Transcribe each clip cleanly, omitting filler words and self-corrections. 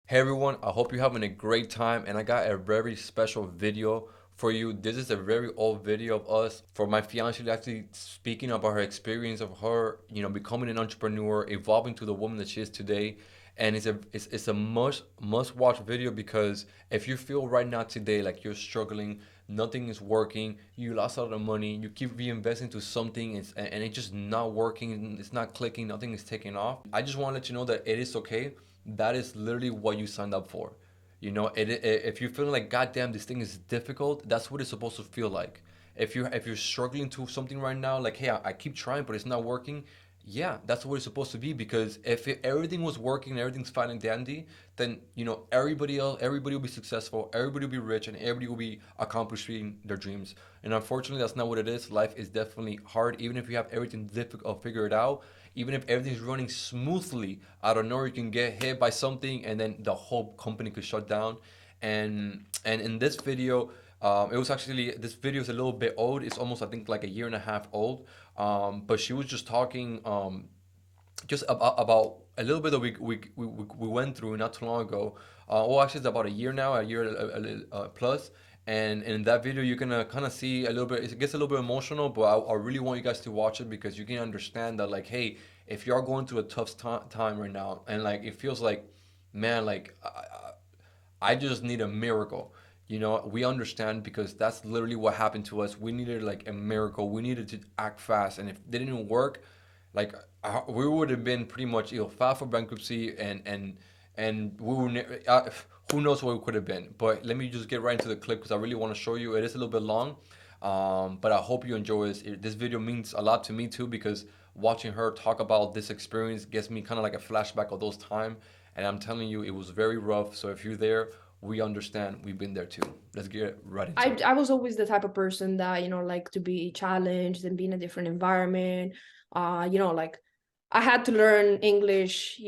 Hey everyone, I hope you're having a great time and I got a very special video for you. This is a very old video of us for my fiance actually speaking about her experience of her, becoming an entrepreneur, evolving to the woman that she is today. And it's a must watch video because if you feel right now today like you're struggling, nothing is working, you lost all the money, you keep reinvesting to something and it's just not working, it's not clicking, nothing is taking off. I just want to let you know that it is okay. That is literally what you signed up for. If you're feeling like, God damn, this thing is difficult, that's what it's supposed to feel like. If you're struggling to something right now, like, hey, I keep trying, but it's not working. Yeah, that's what it's supposed to be. Because if everything was working and everything's fine and dandy, then everybody will be successful, everybody will be rich, and everybody will be accomplishing their dreams. And unfortunately, that's not what it is. Life is definitely hard, even if you have everything difficult figured out. Even if everything's running smoothly, out of nowhere you can get hit by something, and then the whole company could shut down. And in this video, it was actually this video is a little bit old. It's almost, I think, like a year and a half old. But she was just talking just about a little bit that we went through not too long ago. Well, actually, it's about a year now, a year plus. And in that video, you can kind of see a little bit. It gets a little bit emotional, but I really want you guys to watch it because you can understand that, like, hey, if you are going through a tough time right now, and like it feels like, man, like I just need a miracle. We understand because that's literally what happened to us. We needed like a miracle. We needed to act fast, and if it didn't work, like we would have been pretty much filed for bankruptcy, and we were who knows what we could have been. But let me just get right into the clip because I really want to show you. It is a little bit long, but I hope you enjoy this. This video means a lot to me too because watching her talk about this experience gets me kind of like a flashback of those time. And I'm telling you, it was very rough. So if you're there, we understand. We've been there too. Let's get right into I it. I was always the type of person that, like to be challenged and be in a different environment. Like I had to learn English,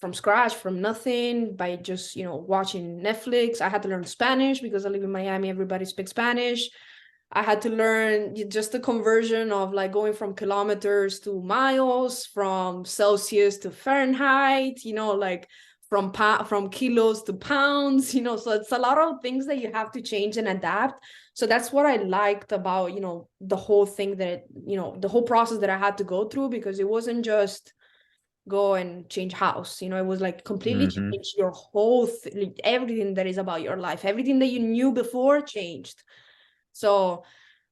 from scratch, from nothing, by just, watching Netflix. I had to learn Spanish because I live in Miami, everybody speaks Spanish. I had to learn just the conversion of like going from kilometers to miles, from Celsius to Fahrenheit, like from kilos to pounds, so it's a lot of things that you have to change and adapt. So that's what I liked about, the whole thing that, the whole process that I had to go through, because it wasn't just go and change house. It was like completely Hmm. change your whole like, everything that is about your life, everything that you knew before changed. So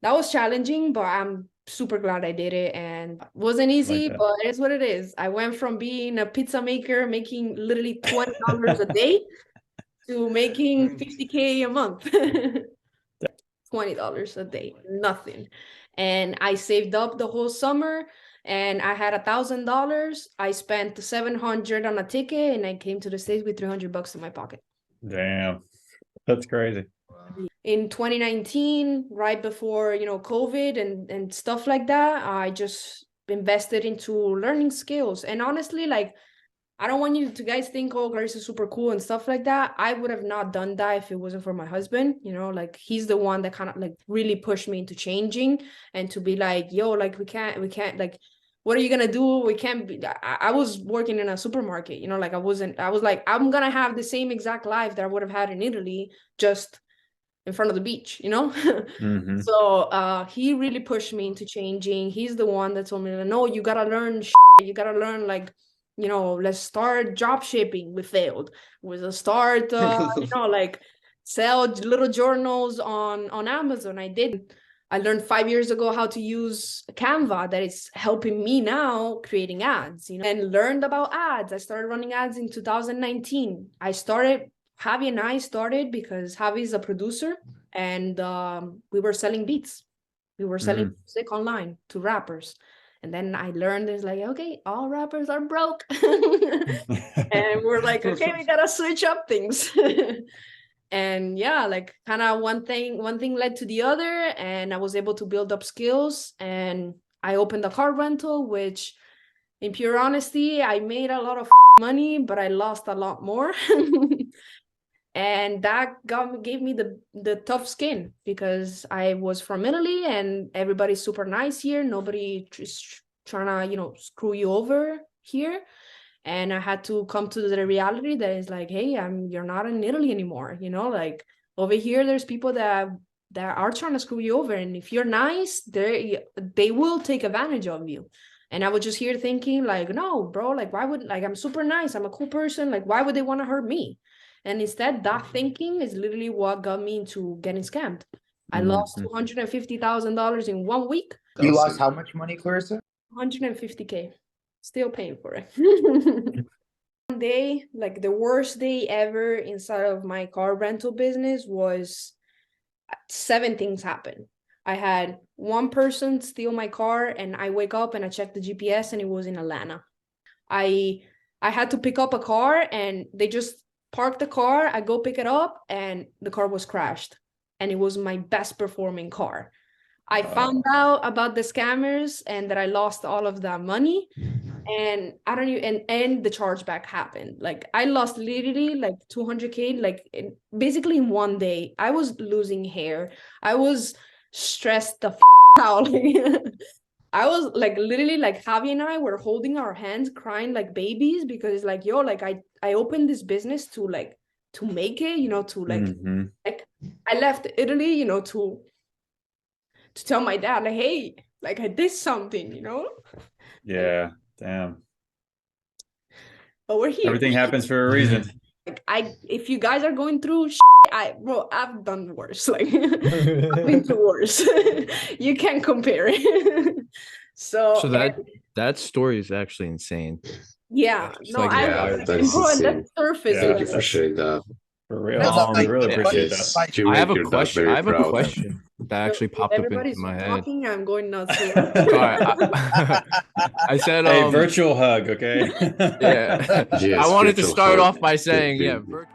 that was challenging, but I'm super glad I did it. And it wasn't Like easy, that. but it's what it is. I went from being a pizza maker making literally $20 a day to making 50K a month. $20 a day, nothing. And I saved up the whole summer, and I had $1,000. I spent 700 on a ticket, and I came to the States with $300 in my pocket. Damn, that's crazy. In 2019, right before, COVID and stuff like that, I just invested into learning skills. And honestly, like, I don't want you to guys think, oh, Clarice is super cool and stuff like that. I would have not done that if it wasn't for my husband. Like he's the one that kind of like really pushed me into changing and to be like, yo, like we can't, like, what are you gonna do? We can't be. I was working in a supermarket, like I was like, I'm gonna have the same exact life that I would have had in Italy, just in front of the beach. Hmm. So he really pushed me into changing. He's the one that told me, no, you gotta learn you gotta learn, like, let's start drop shipping. We failed. With a start like sell little journals on Amazon. I did. I learned 5 years ago how to use Canva, that is helping me now creating ads, and learned about ads. I started running ads in 2019. Javi and I started because Javi is a producer, and we were selling beats. We were selling Hmm. music online to rappers. And then I learned there's like, okay, all rappers are broke. And we're like, okay, we gotta switch up things. And yeah, like kind of one thing led to the other, and I was able to build up skills, and I opened a car rental, which in pure honesty, I made a lot of money, but I lost a lot more. And that gave me the tough skin, because I was from Italy and everybody's super nice here. Nobody is trying to screw you over here. And I had to come to the reality that is like, hey, you're not in Italy anymore, you know, like over here there's people that are trying to screw you over, and if you're nice, they will take advantage of you. And I was just here thinking like, no, bro, like why would, like I'm super nice, I'm a cool person, like why would they want to hurt me? And instead, that thinking is literally what got me into getting scammed. I lost $250,000 in 1 week. You lost how much money, Clarissa? 150K. Still paying for it. One day, like the worst day ever inside of my car rental business was 7 things happened. I had one person steal my car, and I wake up and I check the GPS and it was in Atlanta. I had to pick up a car and they just parked the car. I go pick it up and the car was crashed, and it was my best performing car. I found out about the scammers and that I lost all of that money, and I don't even, and the chargeback happened. Like I lost literally like 200K, like basically in one day. I was losing hair. I was stressed the out. I was like literally like Javi and I were holding our hands, crying like babies, because it's like, yo, like I opened this business to like to make it, you know, to like I left Italy, you know, to tell my dad like, hey, like I did something, you know. Yeah, damn. But we're here. Everything happens for a reason. Like if you guys are going through I've done worse. Like I've been through worse. You can't compare it. So that story is actually insane. Yeah, It's no, like, that's bro, insane. that surface. Yeah. Thank you for sharing that. For real. That's I like- really appreciate Yes. that. You I have make a your dad question. very I have a proud. question that actually popped up into Everybody's my head. talking, I'm going nuts. All right, I said, Hey, virtual hug, okay? yeah. Yes, I wanted to virtual start hug. off by saying, Big, yeah, big.